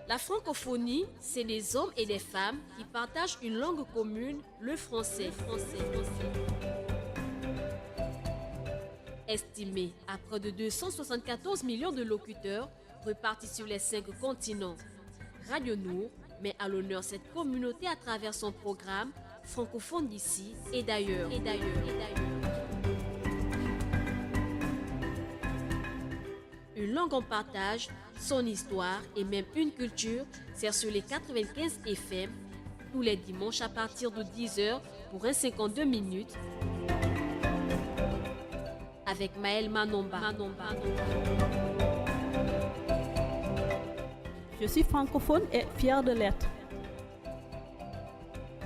La francophonie, c'est des hommes et des femmes qui partagent une langue commune, le français. Estimé à près de 274 millions de locuteurs repartis sur les 5 continents. Radio Nour met à l'honneur cette communauté à travers son programme francophone d'ici et d'ailleurs. Une langue en partage, son histoire et même une culture, c'est sur les 95 FM tous les dimanches à partir de 10h pour un 52 minutes avec Maël Manomba. Je suis francophone et fière de l'être.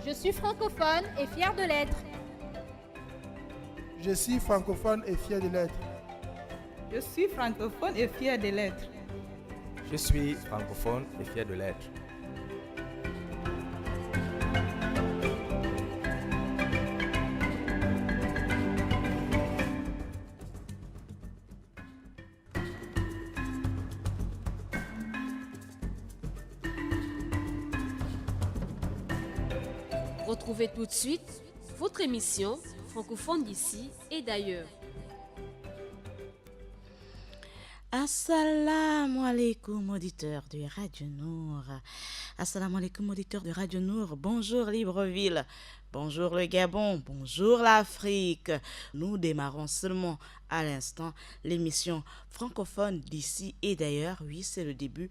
Je suis francophone et fière de l'être. Je suis francophone et fier de l'être. Je suis francophone et fier de l'être. Je suis francophone et fier de l'être. Retrouvez tout de suite votre émission francophone d'ici et d'ailleurs. Assalamu alaikum auditeurs de Radio Nour. Assalamu alaikum auditeurs de Radio Nour. Bonjour Libreville. Bonjour le Gabon. Bonjour l'Afrique. Nous démarrons seulement à l'instant l'émission francophone d'ici et d'ailleurs. Oui, c'est le début.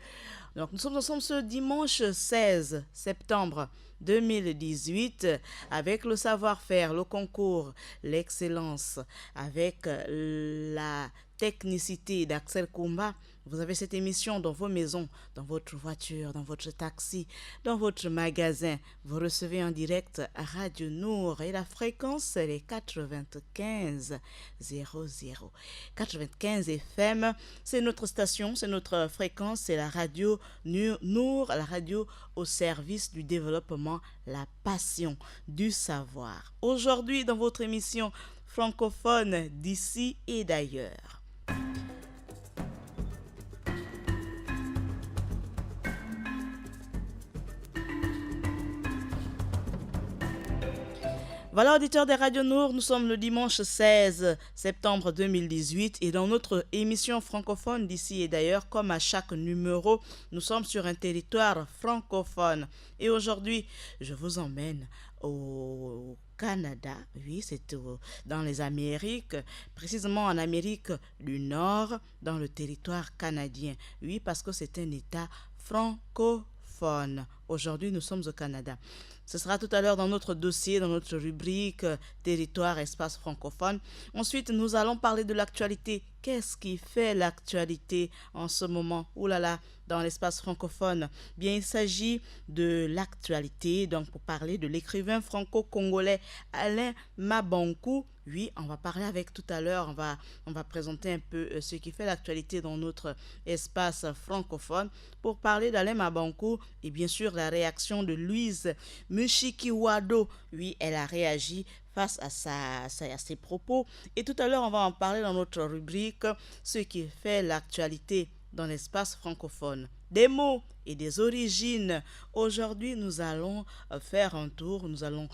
Donc nous sommes ensemble ce dimanche 16 septembre 2018 avec le savoir-faire, le concours, l'excellence, avec la technicité d'Axel Koumba. Vous avez cette émission dans vos maisons, dans votre voiture, dans votre taxi, dans votre magasin. Vous recevez en direct à Radio Nour et la fréquence c'est les 95 00. 95 FM, c'est notre station, c'est notre fréquence, c'est la radio Nour, la radio au service du développement, la passion du savoir. Aujourd'hui dans votre émission francophone d'ici et d'ailleurs. Voilà, auditeurs des Radio Nour, nous sommes le dimanche 16 septembre 2018 et dans notre émission francophone d'ici et d'ailleurs, comme à chaque numéro, nous sommes sur un territoire francophone. Et aujourd'hui, je vous emmène au Canada, oui, c'est dans les Amériques, précisément en Amérique du Nord, dans le territoire canadien. Oui, parce que c'est un État francophone. Aujourd'hui, nous sommes au Canada. Ce sera tout à l'heure dans notre dossier, dans notre rubrique Territoire, espace francophone. Ensuite, nous allons parler de l'actualité. Qu'est-ce qui fait l'actualité en ce moment? Ouh là là, dans l'espace francophone. Bien, il s'agit de l'actualité, donc pour parler de l'écrivain franco-congolais Alain Mabankou. Oui, on va parler avec tout à l'heure, on va présenter un peu ce qui fait l'actualité dans notre espace francophone. Pour parler d'Alain Mabankou et bien sûr la réaction de Louise Mushikiwado. Oui, elle a réagi face à ses propos. Et tout à l'heure, on va en parler dans notre rubrique ce qui fait l'actualité dans l'espace francophone. Des mots et des origines. Aujourd'hui, nous allons faire un tour, nous allons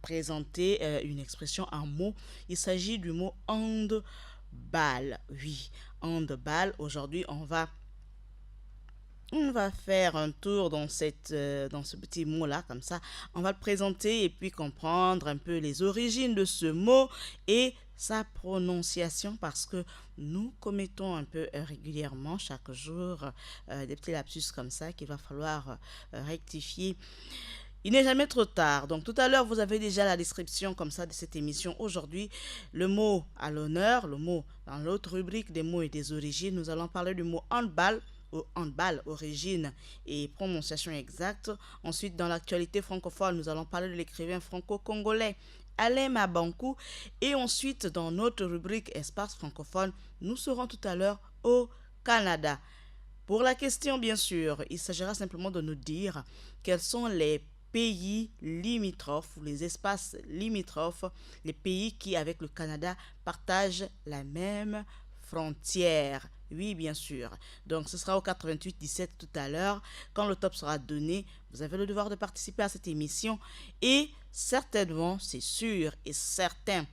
présenter une expression, un mot. Il s'agit du mot handball. Oui, handball. Aujourd'hui, on va faire un tour dans ce petit mot-là, comme ça. On va le présenter et puis comprendre un peu les origines de ce mot et sa prononciation parce que nous commettons un peu régulièrement, chaque jour, des petits lapsus comme ça qu'il va falloir rectifier. Il n'est jamais trop tard. Donc tout à l'heure, vous avez déjà la description comme ça de cette émission. Aujourd'hui, le mot à l'honneur, le mot dans l'autre rubrique des mots et des origines, nous allons parler du mot handball. Handball, origine et prononciation exacte. Ensuite, dans l'actualité francophone, nous allons parler de l'écrivain franco-congolais Alain Mabankou. Et ensuite, dans notre rubrique espace francophone, nous serons tout à l'heure au Canada. Pour la question, bien sûr, il s'agira simplement de nous dire quels sont les pays limitrophes ou les espaces limitrophes, les pays qui, avec le Canada, partagent la même frontières. Oui, bien sûr. Donc, ce sera au 88 17 tout à l'heure. Quand le top sera donné, vous avez le devoir de participer à cette émission. Et certainement, c'est sûr et certain,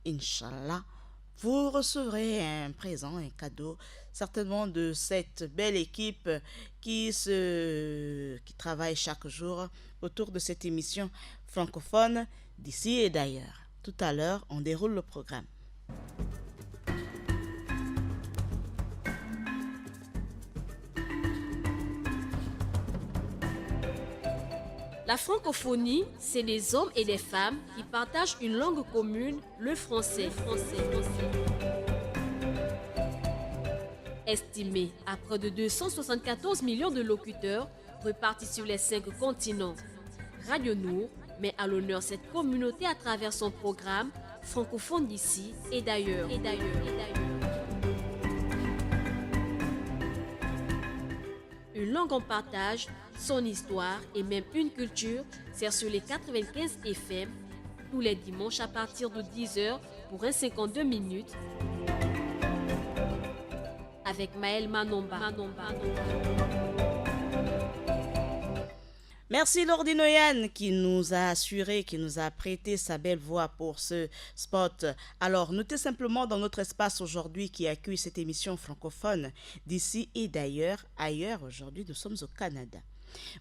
Inch'Allah, vous recevrez un présent, un cadeau, certainement de cette belle équipe qui travaille chaque jour autour de cette émission francophone d'ici et d'ailleurs. Tout à l'heure, on déroule le programme. La francophonie, c'est des hommes et des femmes qui partagent une langue commune, le français. Estimé à près de 274 millions de locuteurs répartis sur les 5 continents, Radio Nour met à l'honneur cette communauté à travers son programme francophone d'ici et d'ailleurs. Une langue en partage, son histoire et même une culture sert sur les 95 FM tous les dimanches à partir de 10h pour un 52 minutes avec Maël Manomba. Merci Lordi Noyan qui nous a assuré, qui nous a prêté sa belle voix pour ce spot. Alors, notez simplement dans notre espace aujourd'hui qui accueille cette émission francophone d'ici et d'ailleurs. Ailleurs, aujourd'hui, nous sommes au Canada.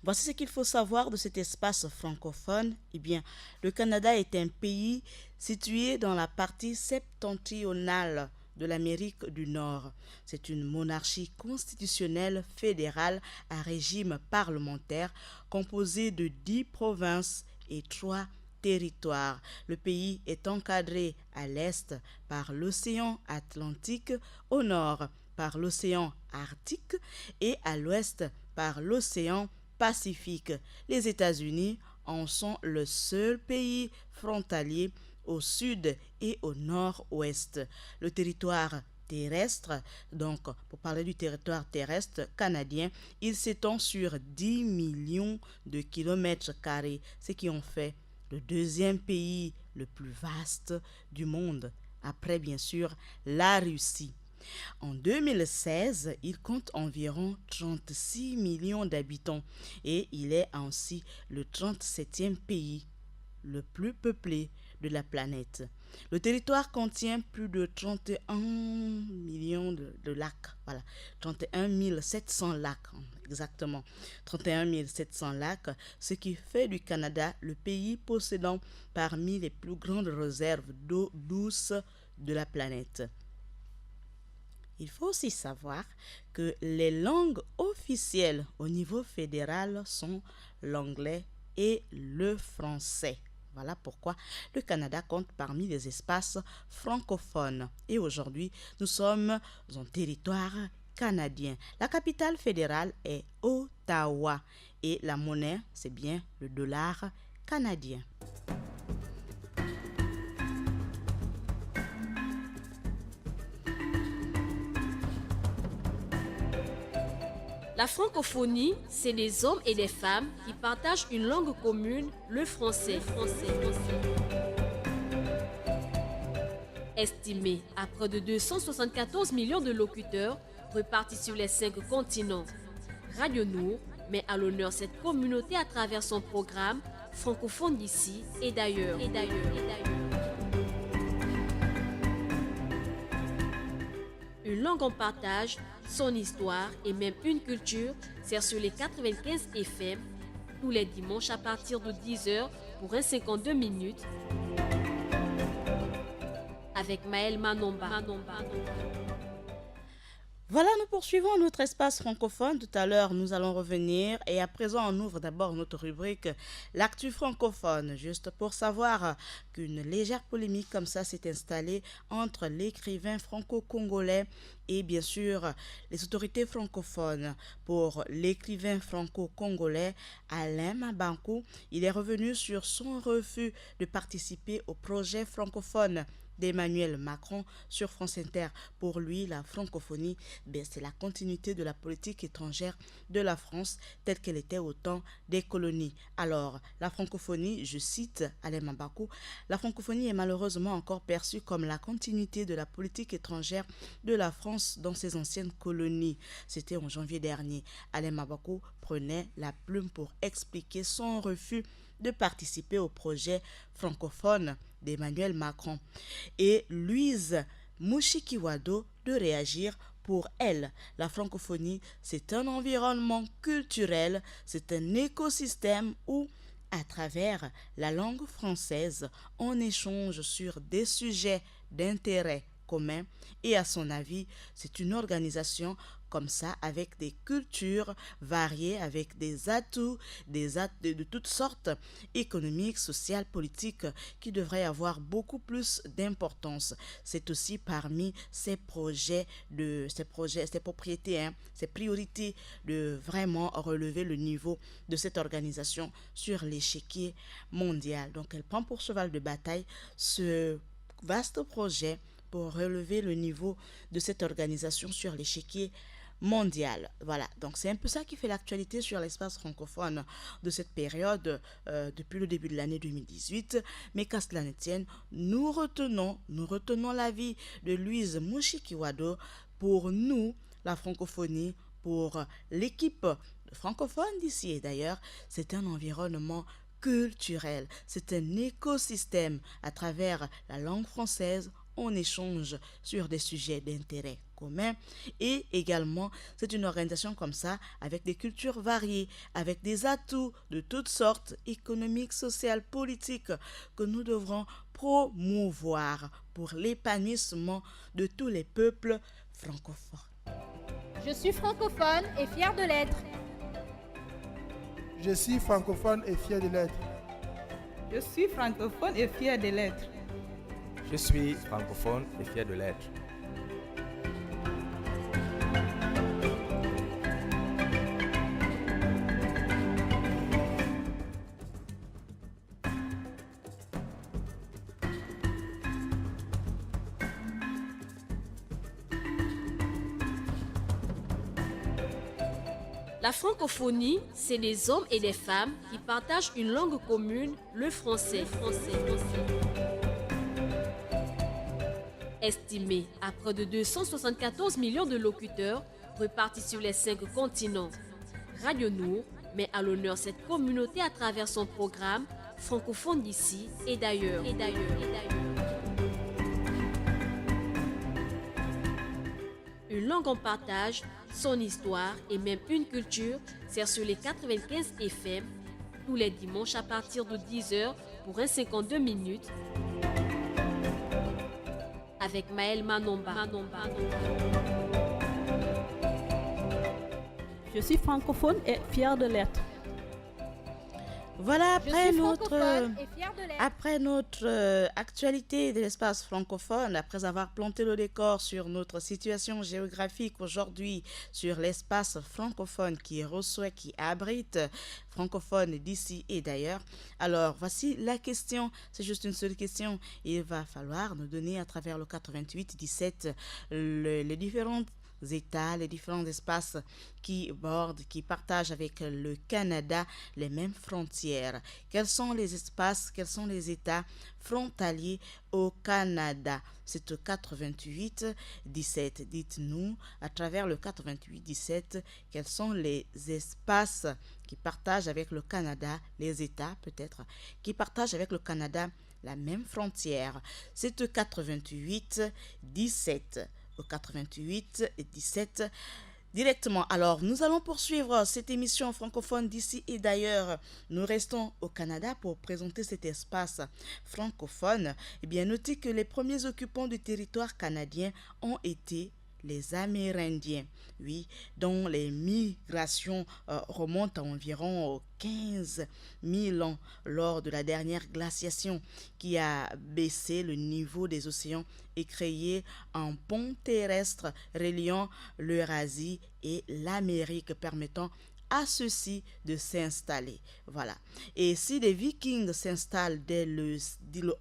Voici ce qu'il faut savoir de cet espace francophone. Eh bien, le Canada est un pays situé dans la partie septentrionale de l'Amérique du Nord. C'est une monarchie constitutionnelle fédérale à régime parlementaire composée de 10 provinces et 3 territoires. Le pays est encadré à l'est par l'océan Atlantique, au nord par l'océan Arctique et à l'ouest par l'océan Pacifique. Les États-Unis en sont le seul pays frontalier au sud et au nord-ouest. Le territoire terrestre, donc pour parler du territoire terrestre canadien, il s'étend sur 10 millions de kilomètres carrés, ce qui en fait le deuxième pays le plus vaste du monde, après bien sûr la Russie. En 2016, il compte environ 36 millions d'habitants et il est ainsi le 37e pays le plus peuplé de la planète. Le territoire contient plus de 31 millions de lacs. Voilà, 31 700 lacs, exactement. 31 700 lacs, ce qui fait du Canada le pays possédant parmi les plus grandes réserves d'eau douce de la planète. Il faut aussi savoir que les langues officielles au niveau fédéral sont l'anglais et le français. Voilà pourquoi le Canada compte parmi les espaces francophones. Et aujourd'hui, nous sommes en territoire canadien. La capitale fédérale est Ottawa et la monnaie, c'est bien le dollar canadien. La francophonie, c'est des hommes et des femmes qui partagent une langue commune, le français. Estimé à près de 274 millions de locuteurs répartis sur les 5 continents, Radio Nour met à l'honneur cette communauté à travers son programme francophone d'ici et d'ailleurs. Une langue en partage, son histoire et même une culture sert sur les 95 FM tous les dimanches à partir de 10h pour un 52 minutes avec Maël Manomba. Voilà, nous poursuivons notre espace francophone. Tout à l'heure, nous allons revenir. Et à présent, on ouvre d'abord notre rubrique L'actu francophone. Juste pour savoir qu'une légère polémique comme ça s'est installée entre l'écrivain franco-congolais et bien sûr les autorités francophones. Pour l'écrivain franco-congolais Alain Mabankou, il est revenu sur son refus de participer au projet francophone d'Emmanuel Macron sur France Inter. Pour lui, la francophonie, c'est la continuité de la politique étrangère de la France telle qu'elle était au temps des colonies. Alors, la francophonie, je cite Alain Mabakou, la francophonie est malheureusement encore perçue comme la continuité de la politique étrangère de la France dans ses anciennes colonies. C'était en janvier dernier. Alain Mabakou prenait la plume pour expliquer son refus de participer au projet francophone d'Emmanuel Macron. Et Louise Mushikiwado de réagir. Pour elle, la francophonie, c'est un environnement culturel, c'est un écosystème où, à travers la langue française, on échange sur des sujets d'intérêt commun et à son avis, c'est une organisation comme ça avec des cultures variées, avec des atouts, de toutes sortes, économiques, sociales, politiques, qui devraient avoir beaucoup plus d'importance. C'est aussi parmi ces propriétés, ces priorités de vraiment relever le niveau de cette organisation sur l'échiquier mondial. Donc elle prend pour cheval de bataille ce vaste projet pour relever le niveau de cette organisation sur l'échiquier mondial. Voilà, donc c'est un peu ça qui fait l'actualité sur l'espace francophone de cette période depuis le début de l'année 2018. Mais qu'à cela ne tienne, nous retenons l'avis de Louise Mushikiwado. Pour nous, la francophonie, pour l'équipe francophone d'ici et d'ailleurs, c'est un environnement culturel, c'est un écosystème. À travers la langue française, on échange sur des sujets d'intérêt commun et également c'est une organisation comme ça avec des cultures variées, avec des atouts de toutes sortes, économiques, sociales, politiques, que nous devrons promouvoir pour l'épanouissement de tous les peuples francophones. Je suis francophone et fière de l'être. Je suis francophone et fier de l'être. Je suis francophone et fier de l'être. Je suis francophone et fier de l'être. La francophonie, c'est des hommes et des femmes qui partagent une langue commune, le français. Estimé à près de 274 millions de locuteurs repartis sur les 5 continents, Radio Nour met à l'honneur cette communauté à travers son programme francophone d'ici et d'ailleurs. Une langue en partage, son histoire et même une culture sert sur les 95 FM tous les dimanches à partir de 10h pour un 52 minutes avec Maël Manomba. Je suis francophone et fière de l'être. Voilà, après notre actualité de l'espace francophone, après avoir planté le décor sur notre situation géographique aujourd'hui, sur l'espace francophone qui reçoit, qui abrite francophones d'ici et d'ailleurs. Alors, voici la question, c'est juste une seule question. Il va falloir nous donner à travers le 88 17 les différentes États, les différents espaces qui bordent, qui partagent avec le Canada les mêmes frontières. Quels sont les espaces, quels sont les États frontaliers au Canada? C'est au 88 17. Dites-nous à travers le 88 17 quels sont les espaces qui partagent avec le Canada, les États peut-être, qui partagent avec le Canada la même frontière. C'est au 88 17. Au 88 et 17 directement. Alors, nous allons poursuivre cette émission francophone d'ici et d'ailleurs. Nous restons au Canada pour présenter cet espace francophone. Eh bien, notez que les premiers occupants du territoire canadien ont été les Amérindiens, oui, dont les migrations remontent à environ 15 000 ans lors de la dernière glaciation qui a baissé le niveau des océans et créé un pont terrestre reliant l'Eurasie et l'Amérique permettant à ceux-ci de s'installer. Voilà. Et si les Vikings s'installent dès le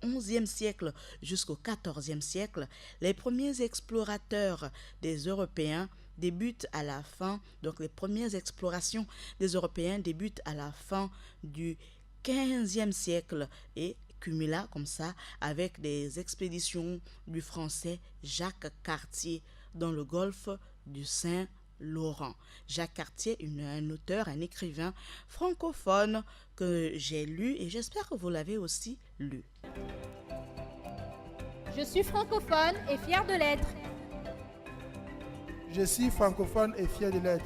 XIe siècle jusqu'au XIVe siècle, les premiers explorateurs des Européens débutent à la fin, donc les premières explorations des Européens débutent à la fin du XVe siècle et cumula comme ça avec des expéditions du français Jacques Cartier dans le golfe du Saint-Laurent. Jacques Cartier, un auteur, un écrivain francophone que j'ai lu et j'espère que vous l'avez aussi lu. Je suis francophone et fier de l'être. Je suis francophone et fier de l'être.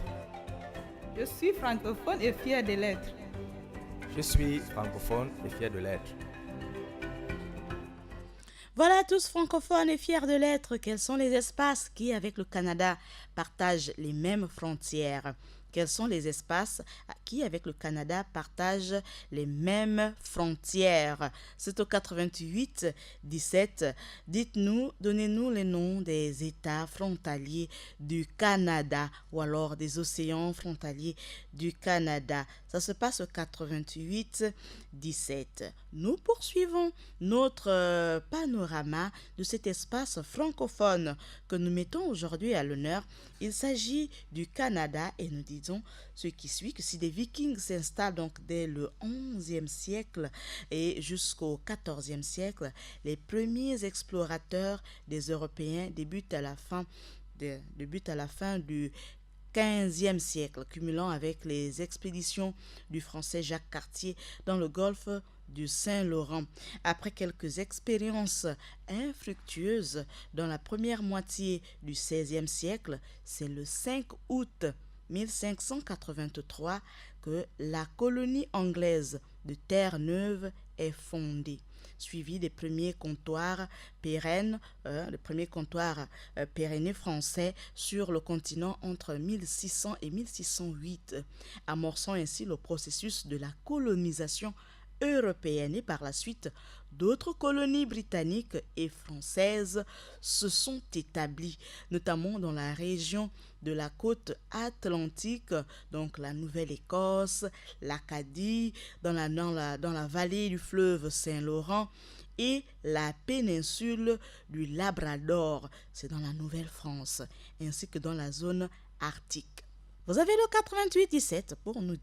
Je suis francophone et fier de l'être. Je suis francophone et fier de l'être. Voilà tous francophones et fiers de l'être. Quels sont les espaces qui, avec le Canada, partagent les mêmes frontières? Quels sont les espaces qui, avec le Canada, partagent les mêmes frontières? C'est au 88 17. Dites-nous, donnez-nous les noms des États frontaliers du Canada ou alors des océans frontaliers du Canada. Ça se passe au 88 17. Nous poursuivons notre panorama de cet espace francophone que nous mettons aujourd'hui à l'honneur. Il s'agit du Canada et nous disons ce qui suit, que si des Vikings s'installent donc dès le XIe siècle et jusqu'au XIVe siècle, les premiers explorateurs des Européens débutent à la fin du XVe siècle, cumulant avec les expéditions du français Jacques Cartier dans le golfe du Saint-Laurent. Après quelques expériences infructueuses dans la première moitié du XVIe siècle, c'est le 5 août 1583 que la colonie anglaise de Terre-Neuve est fondée, suivi des premiers comptoirs pérennes, pérennes français sur le continent entre 1600 et 1608, amorçant ainsi le processus de la colonisation européenne. Et par la suite, d'autres colonies britanniques et françaises se sont établies, notamment dans la région de la côte atlantique, donc la Nouvelle-Écosse, l'Acadie, dans la vallée du fleuve Saint-Laurent et la péninsule du Labrador, c'est dans la Nouvelle-France, ainsi que dans la zone arctique. Vous avez le 88 17 pour nous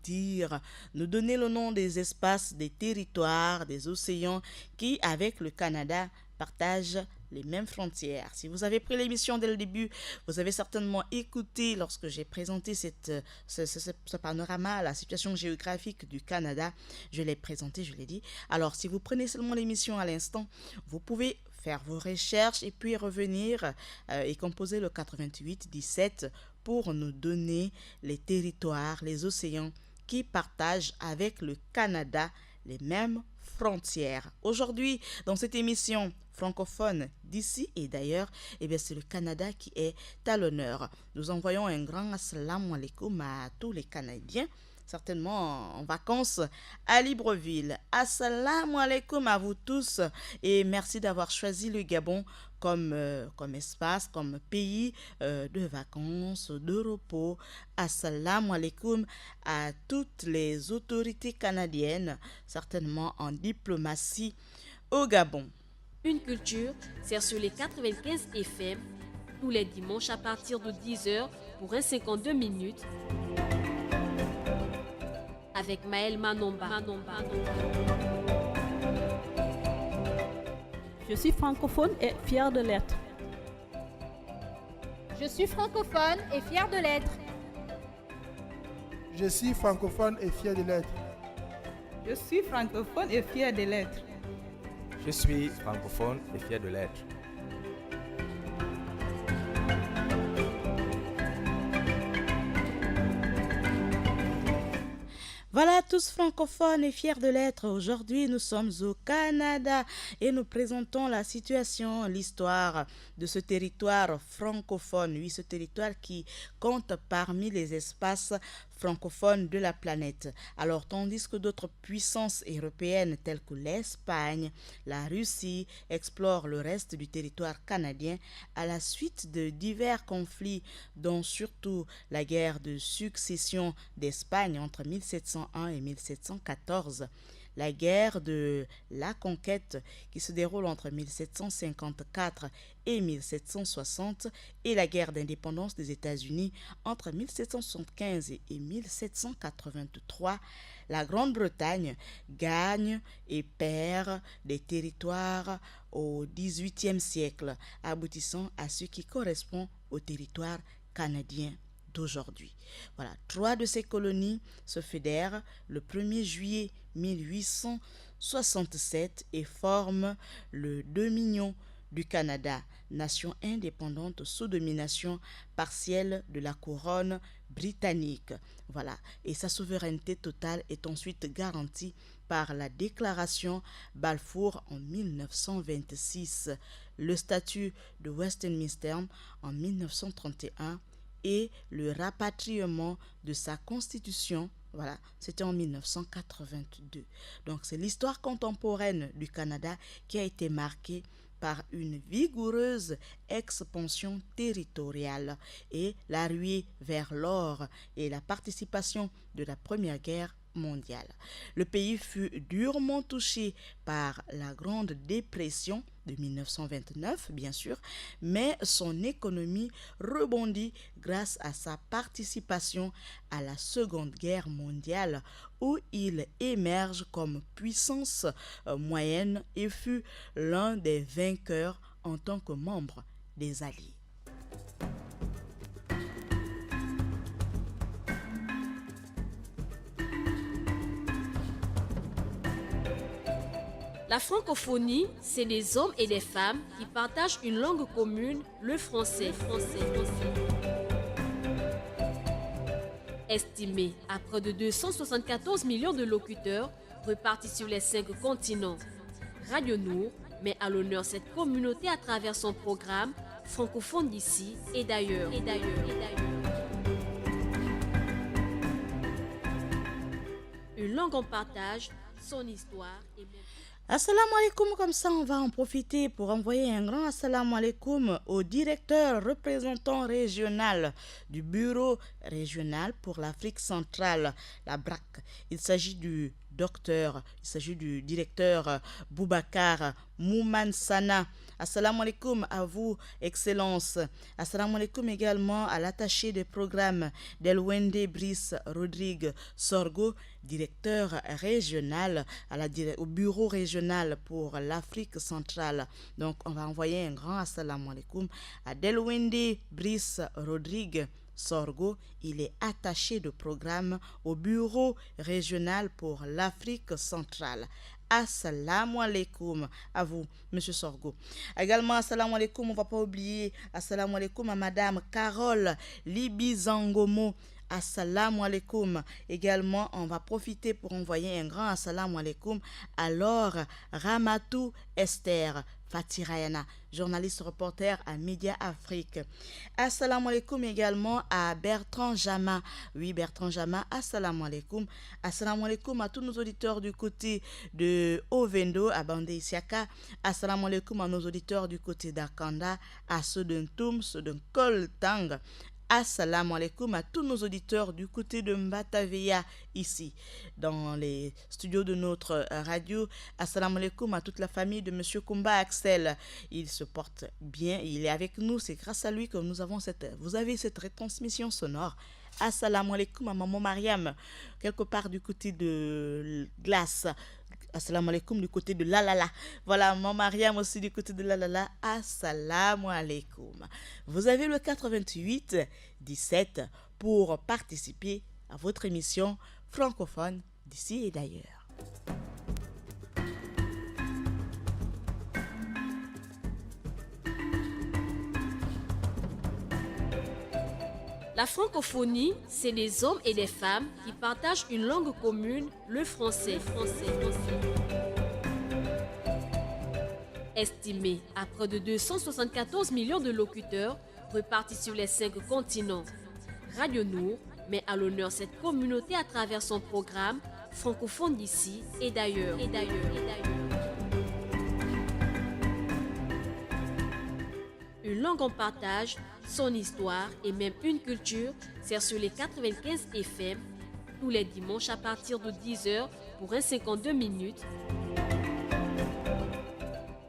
donner le nom des espaces, des territoires, des océans qui, avec le Canada, partagent les mêmes frontières. Si vous avez pris l'émission dès le début, vous avez certainement écouté lorsque j'ai présenté ce panorama, la situation géographique du Canada. Je l'ai présenté, je l'ai dit. Alors, si vous prenez seulement l'émission à l'instant, vous pouvez faire vos recherches et puis revenir et composer le 88 17 pour nous donner les territoires, les océans qui partagent avec le Canada les mêmes frontières. Aujourd'hui, dans cette émission francophone d'ici et d'ailleurs, c'est le Canada qui est à l'honneur. Nous envoyons un grand assalamu alaikum à tous les Canadiens, certainement en vacances à Libreville. Assalamu alaikum à vous tous et merci d'avoir choisi le Gabon comme espace, comme pays de vacances, de repos. Assalamu alaikum à toutes les autorités canadiennes, certainement en diplomatie au Gabon. Une culture, c'est sur les 95 FM, tous les dimanches à partir de 10h pour un 52 minutes. Avec Maël Manomba. Je suis francophone et fier de l'être. Je suis francophone et fier de l'être. Je suis francophone et fier de l'être. Je suis francophone et fier de l'être. Je suis francophone et fier de l'être. Voilà tous francophones et fiers de l'être. Aujourd'hui, nous sommes au Canada et nous présentons la situation, l'histoire de ce territoire francophone. Oui, ce territoire qui compte parmi les espaces francophones de la planète. Alors, tandis que d'autres puissances européennes telles que l'Espagne, la Russie explorent le reste du territoire canadien à la suite de divers conflits, dont surtout la guerre de succession d'Espagne entre 1701 et 1714, la guerre de la conquête qui se déroule entre 1754 et 1760 et la guerre d'indépendance des États-Unis entre 1775 et 1783, la Grande-Bretagne gagne et perd des territoires au XVIIIe siècle, aboutissant à ce qui correspond au territoire canadien d'aujourd'hui. Voilà, 3 de ces colonies se fédèrent le 1er juillet 1867 et forment le Dominion du Canada, nation indépendante sous domination partielle de la couronne britannique. Voilà, et sa souveraineté totale est ensuite garantie par la déclaration Balfour en 1926, le statut de Westminster en 1931 et le rapatriement de sa constitution, voilà, c'était en 1982. Donc c'est l'histoire contemporaine du Canada qui a été marquée par une vigoureuse expansion territoriale et la ruée vers l'or et la participation de la Première Guerre mondiale. Le pays fut durement touché par la Grande Dépression de 1929, bien sûr, mais son économie rebondit grâce à sa participation à la Seconde Guerre mondiale, où il émerge comme puissance moyenne et fut l'un des vainqueurs en tant que membre des Alliés. La francophonie, c'est des hommes et des femmes qui partagent une langue commune, le français. Estimé à près de 274 millions de locuteurs repartis sur les 5 continents, Radio Nour met à l'honneur cette communauté à travers son programme francophone d'ici et d'ailleurs. Une langue en partage, son histoire et même... Assalamu alaikum, comme ça on va en profiter pour envoyer un grand assalamu alaikum au directeur représentant régional du bureau régional pour l'Afrique centrale, la BRAC. Il s'agit du directeur Boubacar Moumansana. Assalamu alaikum à vous, Excellence. Assalamu alaikum également à l'attaché de programme Delwende Brice Rodrigue Sorgo, directeur régional au bureau régional pour l'Afrique centrale. Donc, on va envoyer un grand assalamu alaikum à Delwende Brice Rodrigue Sorgo. Il est attaché de programme au bureau régional pour l'Afrique centrale. Assalamu alaikum à vous, Monsieur Sorgo. Également, assalamu alaikum, on ne va pas oublier, assalamu alaikum à Madame Carole Libizangomo. Assalamu alaikum. Également, on va profiter pour envoyer un grand assalamu alaikum à Laure Ramatou Esther Fatirayana, journaliste reporter à Média Afrique. Assalamu alaikum également à Bertrand Jama. Oui, Bertrand Jama, assalamu alaikum. Assalamu alaikum à tous nos auditeurs du côté de Ovendo, à Bandé Isiaka. Assalamu alaikum à nos auditeurs du côté d'Akanda, à ceux d'un Toum, ceux d'un Koltang. Assalamu alaikum à tous nos auditeurs du côté de Mbataveya, ici, dans les studios de notre radio. Assalamu alaikum à toute la famille de Monsieur Kumba Axel. Il se porte bien, il est avec nous. C'est grâce à lui que vous avez cette retransmission sonore. Assalamu alaikum à Maman Mariam, quelque part du côté de Glace. Assalamu alaikum du côté de Lalala. Voilà, Maman Mariam aussi du côté de Lalala. Assalamu alaikum. Vous avez le 88 17 pour participer à votre émission francophone d'ici et d'ailleurs. La francophonie, c'est des hommes et des femmes qui partagent une langue commune, le français. Estimé à près de 274 millions de locuteurs repartis sur les 5 continents, Radio Nour met à l'honneur cette communauté à travers son programme francophone d'ici et d'ailleurs. Une langue en partage, son histoire et même une culture, c'est sur les 95 FM tous les dimanches à partir de 10h pour un 52 minutes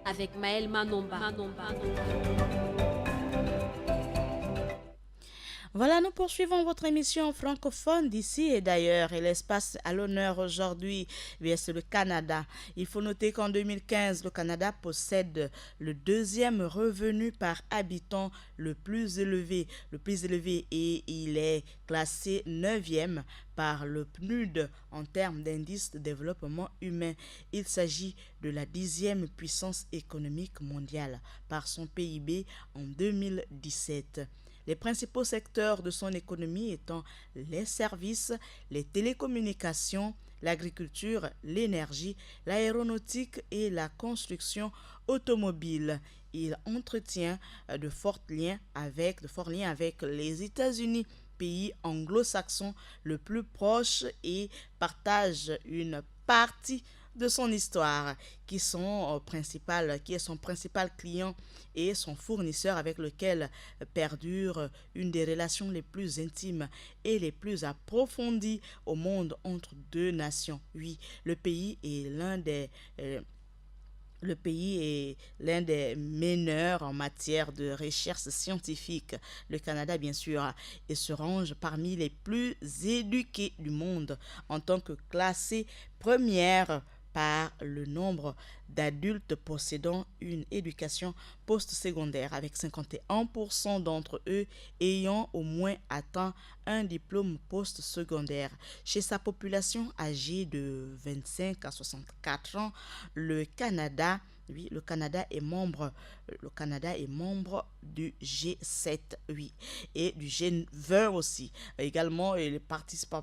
avec Maël Manomba. Voilà, nous poursuivons votre émission francophone d'ici et d'ailleurs. Et l'espace à l'honneur aujourd'hui, c'est le Canada. Il faut noter qu'en 2015, le Canada possède le deuxième revenu par habitant le plus élevé et il est classé 9e par le PNUD en termes d'indice de développement humain. Il s'agit de la 10e puissance économique mondiale par son PIB en 2017. Les principaux secteurs de son économie étant les services, les télécommunications, l'agriculture, l'énergie, l'aéronautique et la construction automobile. Il entretient de forts liens avec les États-Unis, pays anglo-saxon le plus proche, et partage une partie de son histoire, qui est son principal client et son fournisseur avec lequel perdure une des relations les plus intimes et les plus approfondies au monde entre deux nations. Oui, le pays est l'un des meneurs en matière de recherche scientifique. Le Canada, bien sûr, et se range parmi les plus éduqués du monde en tant que classé première par le nombre d'adultes possédant une éducation postsecondaire, avec 51% d'entre eux ayant au moins atteint un diplôme postsecondaire. Chez sa population âgée de 25 à 64 ans, le Canada est membre du G7, et du G20 aussi. Également, il participe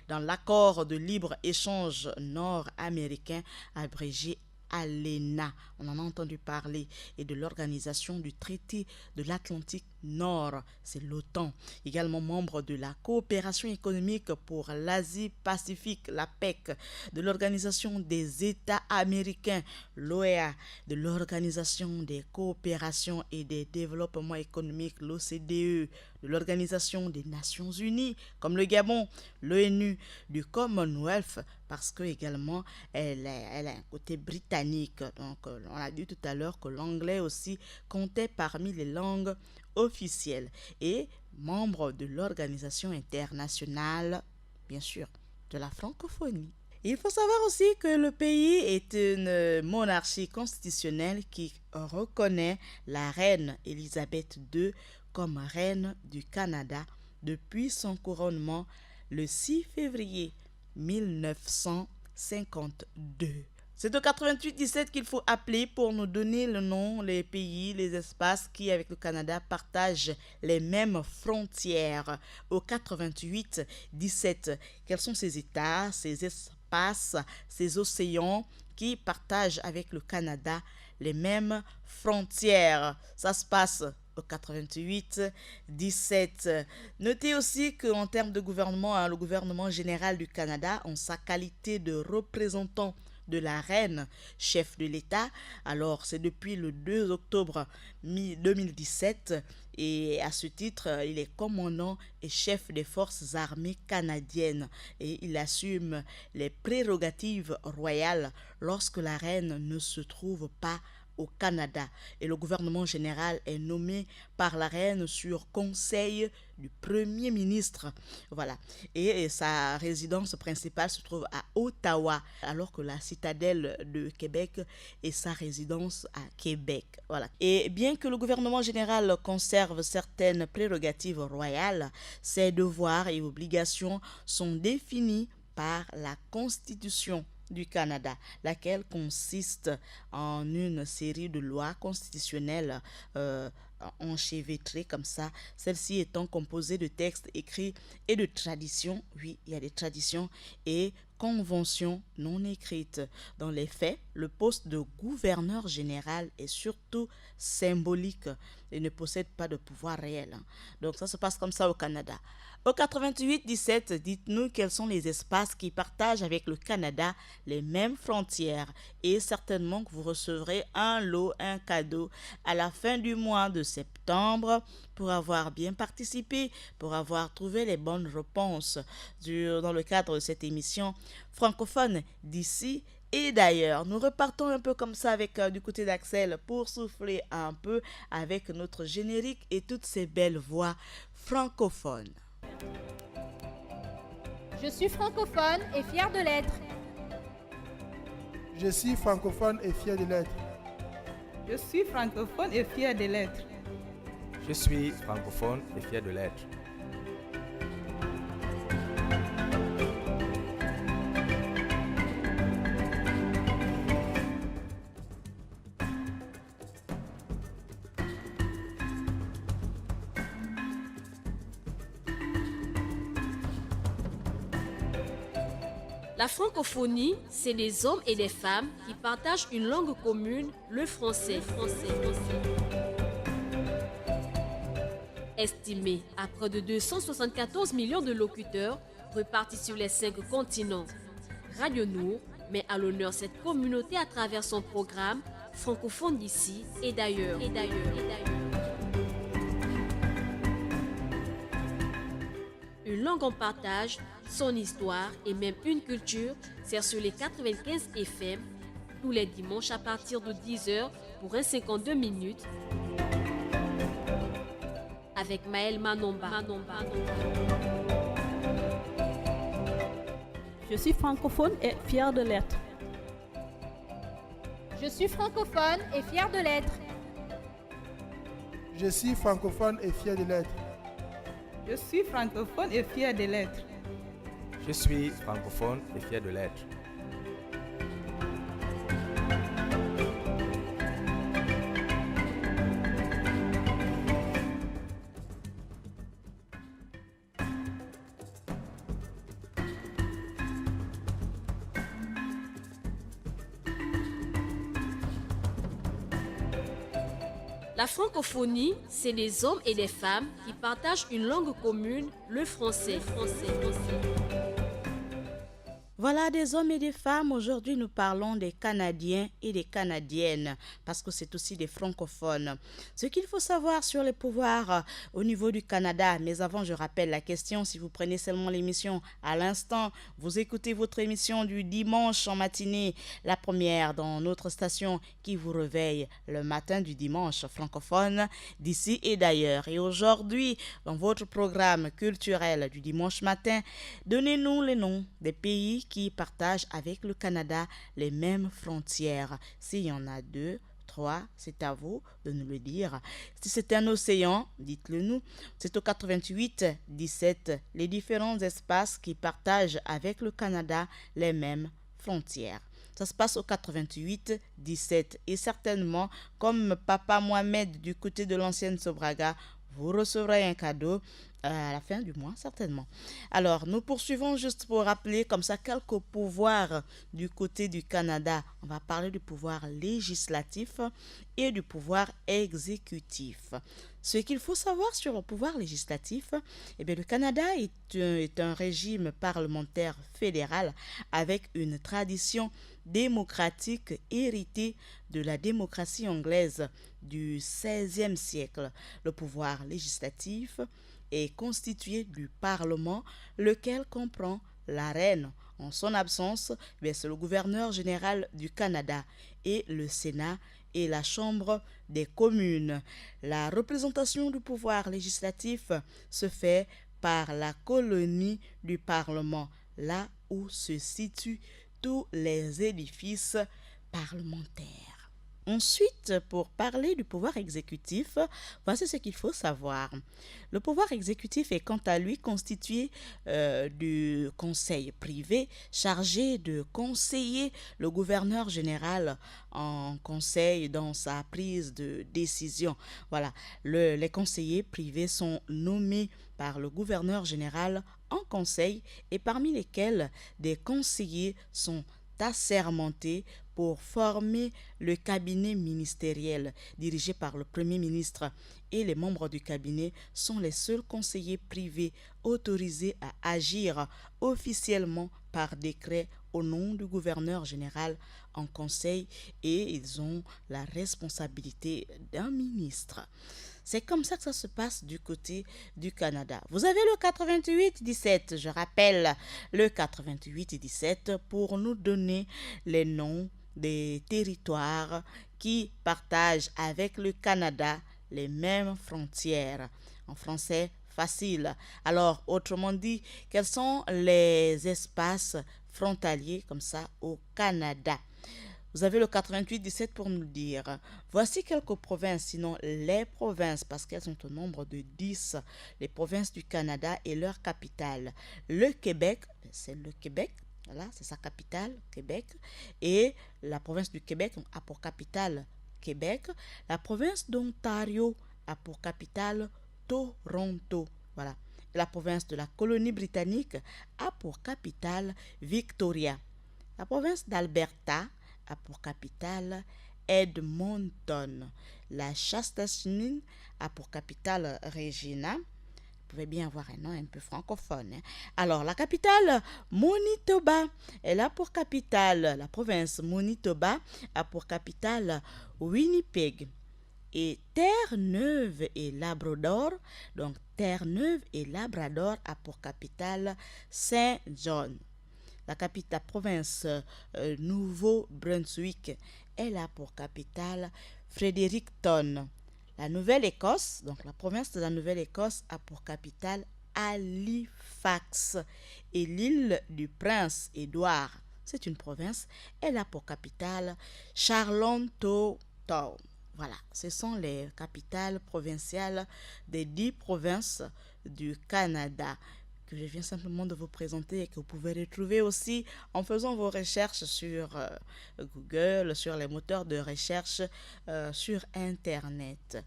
dans l'accord de libre-échange nord-américain abrégé ALENA, on en a entendu parler, et de l'organisation du traité de l'Atlantique Nord, c'est l'OTAN. Également membre de la coopération économique pour l'Asie-Pacifique, la PEC, de l'organisation des États américains, l'OEA, de l'organisation des coopérations et des développements économiques, l'OCDE, de l'organisation des Nations Unies, comme le Gabon, l'ONU, du Commonwealth, parce que également elle a un côté britannique. Donc on a dit tout à l'heure que l'anglais aussi comptait parmi les langues officielles, et membre de l'organisation internationale, bien sûr, de la francophonie. Il faut savoir aussi que le pays est une monarchie constitutionnelle qui reconnaît la reine Élisabeth II comme reine du Canada depuis son couronnement le 6 février 1952. C'est au 88-17 qu'il faut appeler pour nous donner le nom, les pays, les espaces qui, avec le Canada, partagent les mêmes frontières. Au 88-17, quels sont ces États, ces espaces, ces océans qui partagent avec le Canada les mêmes frontières? Ça se passe au 88-17. Notez aussi qu'en termes de gouvernement, le gouvernement général du Canada, en sa qualité de représentant de la reine, chef de l'État, alors c'est depuis le 2 octobre 2017, et à ce titre, il est commandant et chef des forces armées canadiennes, et il assume les prérogatives royales lorsque la reine ne se trouve pas au Canada, et le gouvernement général est nommé par la reine sur conseil du premier ministre. Voilà. Et sa résidence principale se trouve à Ottawa, alors que la citadelle de Québec est sa résidence à Québec. Voilà. Et bien que le gouvernement général conserve certaines prérogatives royales, ses devoirs et obligations sont définis par la Constitution du Canada, laquelle consiste en une série de lois constitutionnelles enchevêtrée comme ça, celle-ci étant composée de textes écrits et de traditions, oui, il y a des traditions et conventions non écrites. Dans les faits, le poste de gouverneur général est surtout symbolique et ne possède pas de pouvoir réel. Donc ça se passe comme ça au Canada. Au 88-17, dites-nous quels sont les espaces qui partagent avec le Canada les mêmes frontières et certainement que vous recevrez un lot, un cadeau à la fin du mois de septembre pour avoir bien participé, pour avoir trouvé les bonnes réponses dans le cadre de cette émission francophone d'ici et d'ailleurs. Nous repartons un peu comme ça avec du côté d'Axel pour souffler un peu avec notre générique et toutes ces belles voix francophones. Je suis francophone et fier de l'être. Je suis francophone et fier de l'être. Je suis francophone et fier de l'être. Je suis francophone et fier de l'être. La francophonie, c'est les hommes et les femmes qui partagent une langue commune, le français. Estimé à près de 274 millions de locuteurs répartis sur les 5 continents, Radio Nour met à l'honneur cette communauté à travers son programme francophone d'ici et d'ailleurs. Une langue en partage, son histoire et même une culture, c'est sur les 95 FM tous les dimanches à partir de 10h pour un 52 minutes avec Maël Manomba. Je suis francophone et fier de l'être. Je suis francophone et fier de l'être. Je suis francophone et fier de l'être. Je suis francophone et fier de l'être. Je suis francophone et fier de l'être. La francophonie, c'est les hommes et les femmes qui partagent une langue commune, le français. Voilà des hommes et des femmes. Aujourd'hui, nous parlons des Canadiens et des Canadiennes parce que c'est aussi des francophones. Ce qu'il faut savoir sur les pouvoirs au niveau du Canada. Mais avant, je rappelle la question. Si vous prenez seulement l'émission à l'instant, vous écoutez votre émission du dimanche en matinée, la première dans notre station qui vous réveille le matin du dimanche francophone d'ici et d'ailleurs. Et aujourd'hui, dans votre programme culturel du dimanche matin, donnez-nous les noms des pays qui partagent avec le Canada les mêmes frontières. S'il y en a 2, 3, c'est à vous de nous le dire. Si c'est un océan, dites-le nous. C'est au 88-17 les différents espaces qui partagent avec le Canada les mêmes frontières. Ça se passe au 88-17 et certainement, comme Papa Mohamed du côté de l'ancienne Sobraga, vous recevrez un cadeau à la fin du mois, certainement. Alors, nous poursuivons juste pour rappeler comme ça quelques pouvoirs du côté du Canada. On va parler du pouvoir législatif et du pouvoir exécutif. Ce qu'il faut savoir sur le pouvoir législatif, eh bien, le Canada est un régime parlementaire fédéral avec une tradition démocratique héritée de la démocratie anglaise du XVIe siècle. Le pouvoir législatif est constitué du Parlement, lequel comprend la reine. En son absence, c'est le gouverneur général du Canada et le Sénat et la Chambre des communes. La représentation du pouvoir législatif se fait par la colonie du Parlement, là où se situent tous les édifices parlementaires. Ensuite, pour parler du pouvoir exécutif, voici ce qu'il faut savoir. Le pouvoir exécutif est quant à lui constitué du conseil privé chargé de conseiller le gouverneur général en conseil dans sa prise de décision. Voilà, les conseillers privés sont nommés par le gouverneur général en conseil et parmi lesquels des conseillers sont assermentés pour former le cabinet ministériel dirigé par le Premier ministre et les membres du cabinet sont les seuls conseillers privés autorisés à agir officiellement par décret au nom du gouverneur général en conseil et ils ont la responsabilité d'un ministre. C'est comme ça que ça se passe du côté du Canada. Vous avez le 88-17, je rappelle le 88-17 pour nous donner les noms des territoires qui partagent avec le Canada les mêmes frontières. En français, facile. Alors, autrement dit, quels sont les espaces frontaliers comme ça au Canada? Vous avez le 88-17 pour nous dire. Voici quelques provinces, sinon les provinces, parce qu'elles sont au nombre de 10, les provinces du Canada et leur capitale. Le Québec, c'est le Québec, voilà, c'est sa capitale, Québec. Et la province du Québec a pour capitale Québec. La province d'Ontario a pour capitale Toronto, voilà. La province de la colonie-britannique a pour capitale Victoria. La province d'Alberta a pour capitale Edmonton. La Saskatchewan a pour capitale Regina. Vous pouvez bien avoir un nom un peu francophone. Alors, la capitale Manitoba, elle a pour capitale, la province Manitoba a pour capitale Winnipeg. Et Terre-Neuve et Labrador, donc Terre-Neuve et Labrador a pour capitale Saint John. La capitale province Nouveau-Brunswick, elle a pour capitale Fredericton. La Nouvelle-Écosse, donc la province de la Nouvelle-Écosse a pour capitale Halifax. Et l'île du Prince-Édouard, c'est une province, elle a pour capitale Charlottetown. Voilà, ce sont les capitales provinciales des 10 provinces du Canada que je viens simplement de vous présenter et que vous pouvez retrouver aussi en faisant vos recherches sur Google, sur les moteurs de recherche sur Internet.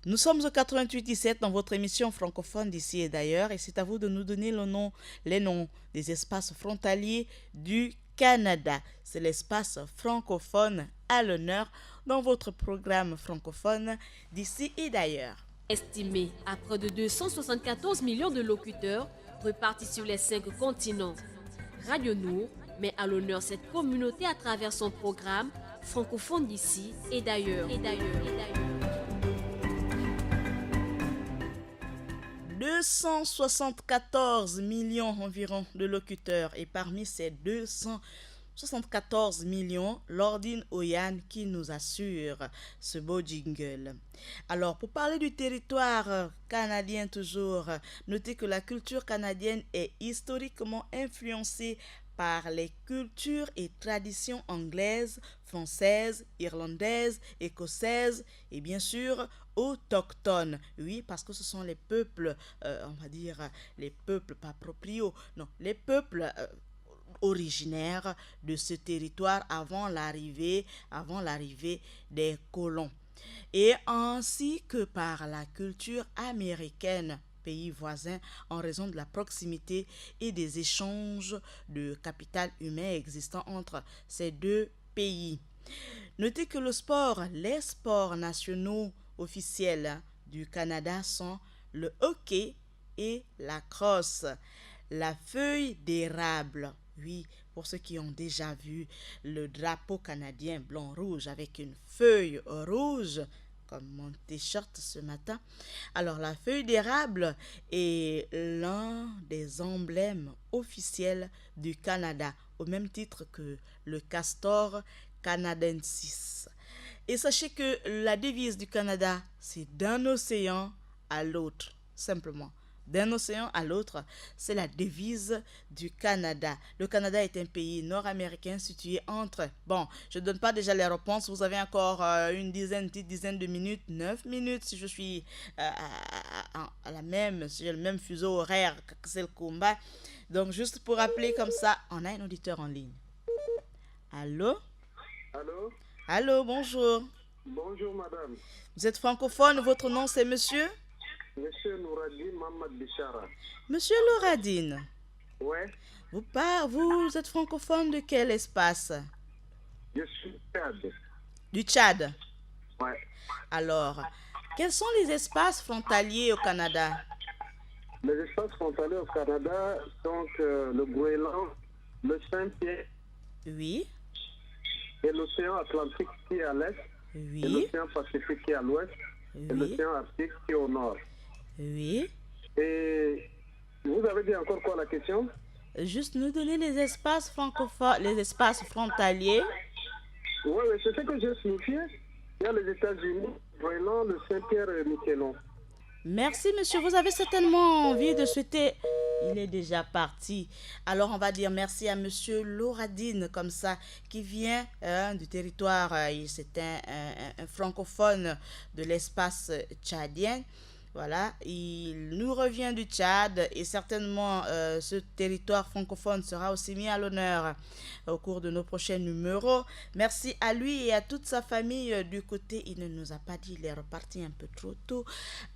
Nous sommes au 88-17 dans votre émission francophone d'ici et d'ailleurs et c'est à vous de nous donner les noms des espaces frontaliers du Canada. C'est l'espace francophone à l'honneur dans votre programme francophone d'ici et d'ailleurs. Estimé à près de 274 millions de locuteurs repartis sur les 5 continents. Radio Nour met à l'honneur cette communauté à travers son programme francophone d'ici et d'ailleurs. 274 millions environ de locuteurs et parmi ces 274 millions, Lordine Oyan qui nous assure ce beau jingle. Alors, pour parler du territoire canadien toujours, notez que la culture canadienne est historiquement influencée par les cultures et traditions anglaises, françaises, irlandaises, écossaises et bien sûr autochtones. Oui, parce que ce sont les peuples, on va dire les peuples pas proprios, non, les peuples originaires de ce territoire avant l'arrivée des colons. Et ainsi que par la culture américaine, pays voisins, en raison de la proximité et des échanges de capital humain existants entre ces deux pays. Notez que les sports nationaux officiels du Canada sont le hockey et la crosse. La feuille d'érable, oui, pour ceux qui ont déjà vu le drapeau canadien blanc-rouge avec une feuille rouge, comme mon t-shirt ce matin. Alors, la feuille d'érable est l'un des emblèmes officiels du Canada, au même titre que le castor canadensis. Et sachez que la devise du Canada, c'est d'un océan à l'autre, simplement. d'un océan à l'autre, c'est la devise du Canada. Le Canada est un pays nord-américain situé entre... Bon, je ne donne pas déjà les réponses. Vous avez encore une petite dizaine de minutes, 9 minutes si je suis si j'ai le même fuseau horaire que c'est le combat. Donc, juste pour rappeler comme ça, on a un auditeur en ligne. Allô? Allô? Allô, bonjour. Bonjour madame. Vous êtes francophone, votre nom c'est monsieur? Monsieur Nouradine Mamad Bichara. Monsieur Nouradine. Ouais. Vous êtes francophone de quel espace? Je suis Tchad. Du Tchad. Ouais. Alors, quels sont les espaces frontaliers au Canada? Les espaces frontaliers au Canada, donc le Groenland, le Saint-Pierre. Oui. Et l'océan Atlantique qui est à l'est. Oui. Et l'océan Pacifique qui est à l'ouest. Oui. Et l'océan Arctique qui est au nord. Oui. Et vous avez dit encore quoi la question? Juste nous donner les espaces francophones, les espaces frontaliers. Oui, c'est ce que j'ai signifié. Il y a les États-Unis, le Groenland, le Saint-Pierre et Miquelon. Merci, monsieur. Vous avez certainement envie de souhaiter... Il est déjà parti. Alors, on va dire merci à monsieur Lauradine, comme ça, qui vient du territoire. C'est un francophone de l'espace tchadien. Voilà, il nous revient du Tchad et certainement ce territoire francophone sera aussi mis à l'honneur au cours de nos prochains numéros. Merci à lui et à toute sa famille du côté. Il ne nous a pas dit, il est reparti un peu trop tôt.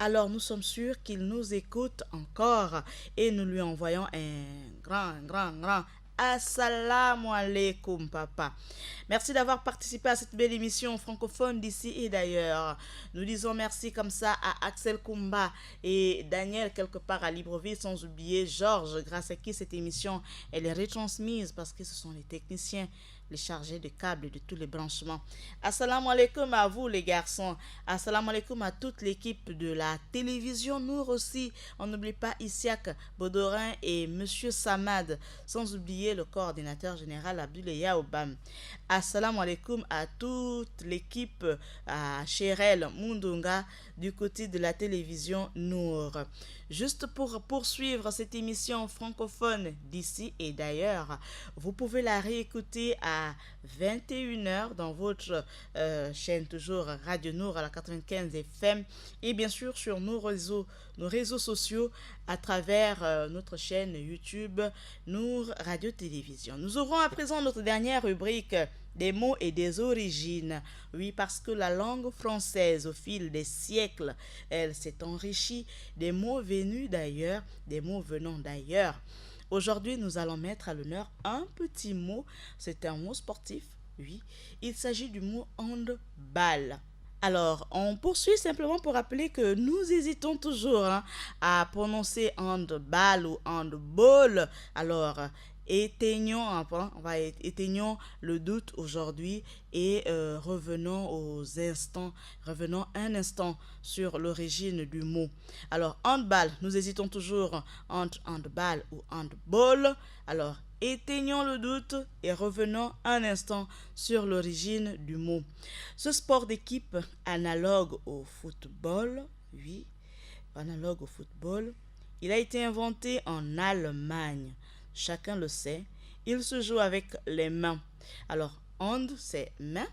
Alors nous sommes sûrs qu'il nous écoute encore et nous lui envoyons un grand Assalamu alaikum, papa. Merci d'avoir participé à cette belle émission francophone d'ici et d'ailleurs. Nous disons merci comme ça à Axel Kumba et Daniel quelque part à Libreville, sans oublier Georges, grâce à qui cette émission elle est retransmise parce que ce sont les techniciens, les chargés de câbles et de tous les branchements. Assalamu alaikum à vous les garçons. Assalamu alaikum à toute l'équipe de la télévision Nour aussi. On n'oublie pas Issiak Bodorin et Monsieur Samad, sans oublier le coordinateur général Abdoulaye Obam. Assalamu alaikum à toute l'équipe à Cherel Mundunga du côté de la télévision Nour. Juste pour poursuivre cette émission francophone d'ici et d'ailleurs, vous pouvez la réécouter à 21h dans votre chaîne toujours Radio Nour à la 95 FM et bien sûr sur nos réseaux sociaux à travers notre chaîne YouTube Nour Radio Télévision. Nous aurons à présent notre dernière rubrique des mots et des origines. Oui, parce que la langue française, au fil des siècles, elle s'est enrichie des mots venus d'ailleurs, des mots venant d'ailleurs. Aujourd'hui, nous allons mettre à l'honneur un petit mot. C'est un mot sportif, oui. Il s'agit du mot handball. Alors, on poursuit simplement pour rappeler que nous hésitons toujours à prononcer handball ou handball. Alors, éteignons le doute aujourd'hui et revenons un instant sur l'origine du mot. Alors, handball, nous hésitons toujours entre handball ou handball. Alors, éteignons le doute et revenons un instant sur l'origine du mot. Ce sport d'équipe analogue au football, oui, analogue au football, il a été inventé en Allemagne. Chacun le sait, il se joue avec les mains. Alors, hand, c'est main.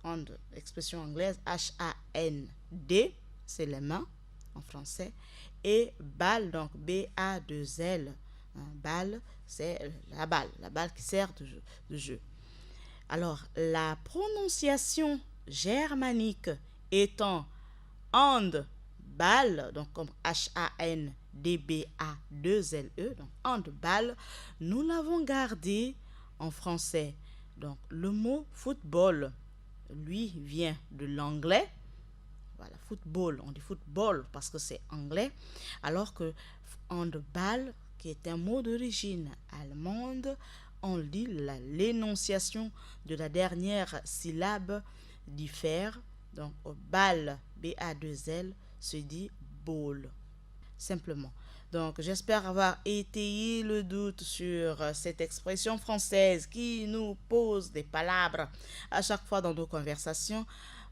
Hand, expression anglaise, H-A-N-D, c'est les mains en français. Et balle, donc B-A-2-L. Balle, c'est la balle qui sert de jeu. Alors, la prononciation germanique étant handball, donc comme H-A-N-D-B-A-2-L-E, donc handball, nous l'avons gardé en français. Donc, le mot football, lui, vient de l'anglais. Voilà, football, on dit football parce que c'est anglais, alors que handball, qui est un mot d'origine allemande, on lit l'énonciation de la dernière syllabe diffère. Donc, ball, B-A-2-L, se dit ball, simplement. Donc, j'espère avoir étayé le doute sur cette expression française qui nous pose des palabres à chaque fois dans nos conversations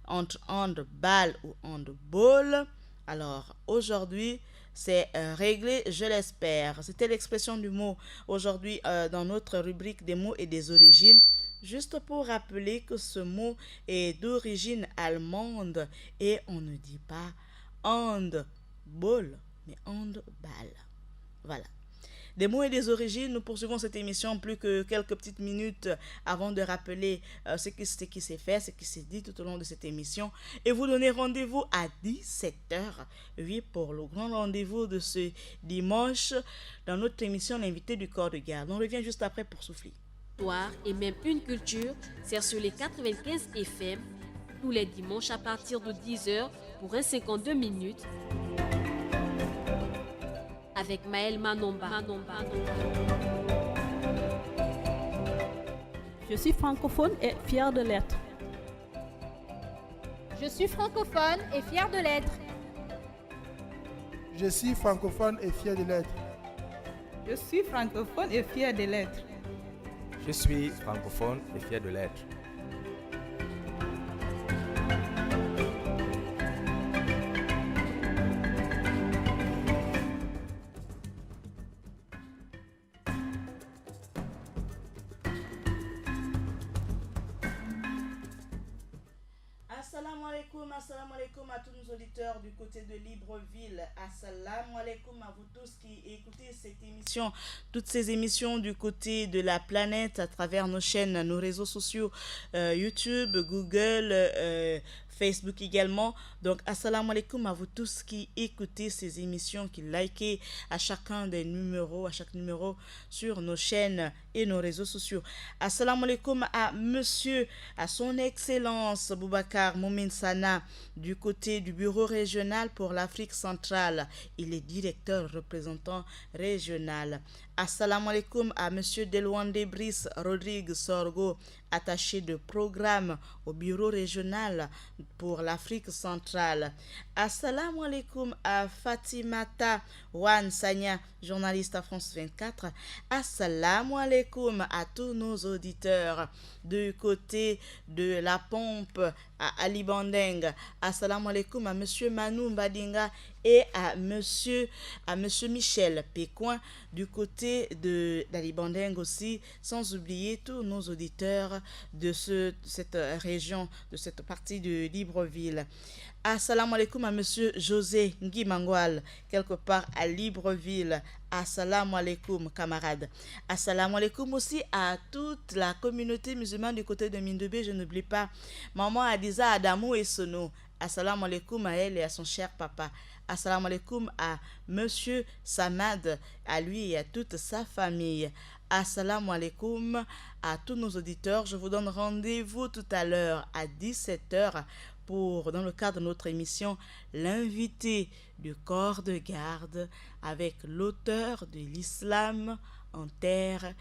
entre handball ou handball. Alors, aujourd'hui, c'est réglé, je l'espère. C'était l'expression du mot aujourd'hui dans notre rubrique des mots et des origines. Juste pour rappeler que ce mot est d'origine allemande et on ne dit pas handball, mais handball. Voilà. Des mots et des origines, nous poursuivons cette émission plus que quelques petites minutes avant de rappeler ce qui s'est fait, ce qui s'est dit tout au long de cette émission et vous donner rendez-vous à 17h, oui, pour le grand rendez-vous de ce dimanche dans notre émission L'invité du corps de garde. On revient juste après pour souffler. Et même une culture, c'est sur les 95 FM, tous les dimanches à partir de 10h pour un 52 minutes. Avec Maël Manomba. Je suis francophone et fière de l'être. Je suis francophone et fière de l'être. Je suis francophone et fier de l'être. Je suis francophone et fier de l'être. Je suis francophone et fier de l'être. Assalamu alaikum à tous nos auditeurs du côté de Libreville. Assalamu alaikum à vous tous qui écoutez cette émission, toutes ces émissions du côté de la planète à travers nos chaînes, nos réseaux sociaux, YouTube, Google, Facebook également. Donc, assalamu alaikum à vous tous qui écoutez ces émissions, qui likez à chacun des numéros, à chaque numéro sur nos chaînes et nos réseaux sociaux. Assalamu alaikum à monsieur, à son excellence Boubacar Moumin Sana du côté du bureau régional pour l'Afrique centrale. Il est directeur représentant régional. Assalamu alaikum à monsieur Delouande Brice Rodrigue Sorgo, attaché de programme au bureau régional pour l'Afrique centrale. Assalamu alaikum à Fatimata Wan Sanya, journaliste à France 24. Assalamu alaikum à tous nos auditeurs du côté de la pompe à Ali Bandeng. Assalamu alaikum à monsieur Manu Mbadinga et à monsieur Michel Pécoin du côté de d'Ali Bandeng aussi, sans oublier tous nos auditeurs de cette région, de cette partie de Libreville. Assalamu alaikum à monsieur José Nguimangwal, quelque part à Libreville. Assalamu alaikum, camarades. Assalamu alaikum aussi à toute la communauté musulmane du côté de Mindebé. Je n'oublie pas maman Adiza Adamou et Sono. Assalamu alaikum à elle et à son cher papa. Assalamu alaikum à monsieur Samad, à lui et à toute sa famille. Assalamu alaikum à tous nos auditeurs. Je vous donne rendez-vous tout à l'heure à 17h dans le cadre de notre émission L'invité du corps de garde avec l'auteur de l'islam en terre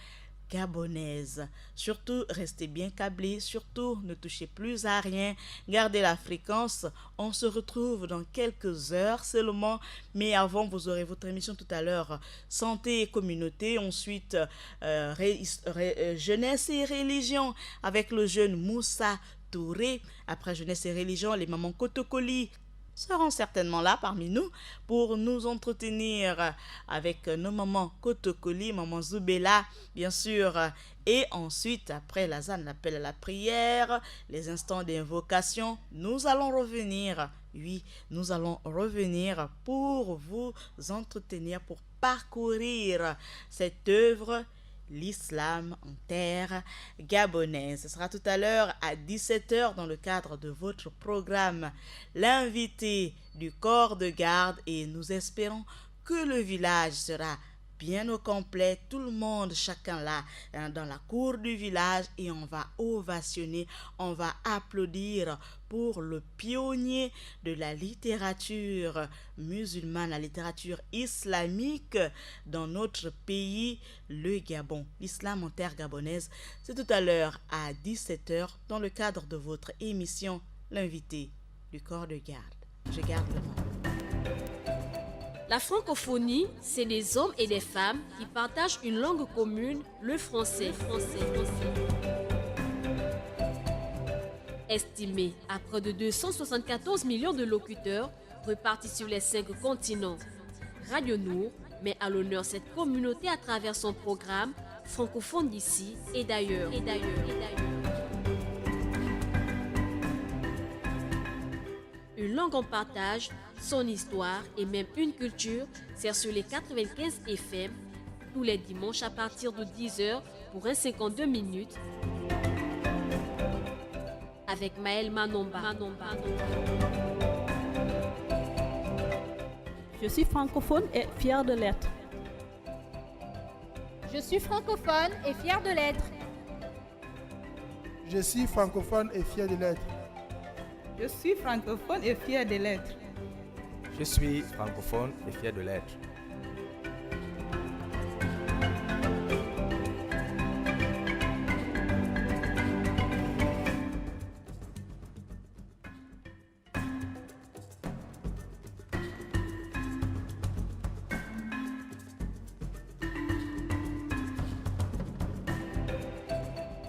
gabonaise. Surtout, restez bien câblés, surtout ne touchez plus à rien, gardez la fréquence. On se retrouve dans quelques heures seulement, mais avant vous aurez votre émission tout à l'heure santé et communauté, ensuite jeunesse et religion avec le jeune Moussa Touré. Après jeunesse et religion, les mamans Kotokoli seront certainement là parmi nous pour nous entretenir avec nos mamans Kotokoli, maman Zoubela, bien sûr. Et ensuite, après l'azan, l'appel à la prière, les instants d'invocation, nous allons revenir. Oui, nous allons revenir pour vous entretenir, pour parcourir cette œuvre, l'islam en terre gabonaise. Ce sera tout à l'heure à 17h dans le cadre de votre programme L'invité du corps de garde et nous espérons que le village sera bien au complet, tout le monde, chacun là, dans la cour du village et on va ovationner, on va applaudir pour le pionnier de la littérature musulmane, la littérature islamique dans notre pays, le Gabon. L'islam en terre gabonaise, c'est tout à l'heure à 17h dans le cadre de votre émission L'invité du corps de garde. Je garde le mot. La francophonie, c'est des hommes et des femmes qui partagent une langue commune, le français. Estimé à près de 274 millions de locuteurs, repartis sur les 5 continents. Radio Nour met à l'honneur cette communauté à travers son programme francophone d'ici et d'ailleurs. Une langue en partage, son histoire et même une culture, c'est sur les 95 FM tous les dimanches à partir de 10h pour un 52 minutes avec Maël Manomba. Je suis francophone et fière de l'être. Je suis francophone et fière de l'être. Je suis francophone et fier de l'être. Je suis francophone et fier de l'être. Je suis francophone et fier de l'être.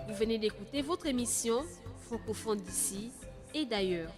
Vous venez d'écouter votre émission francophone d'ici et d'ailleurs.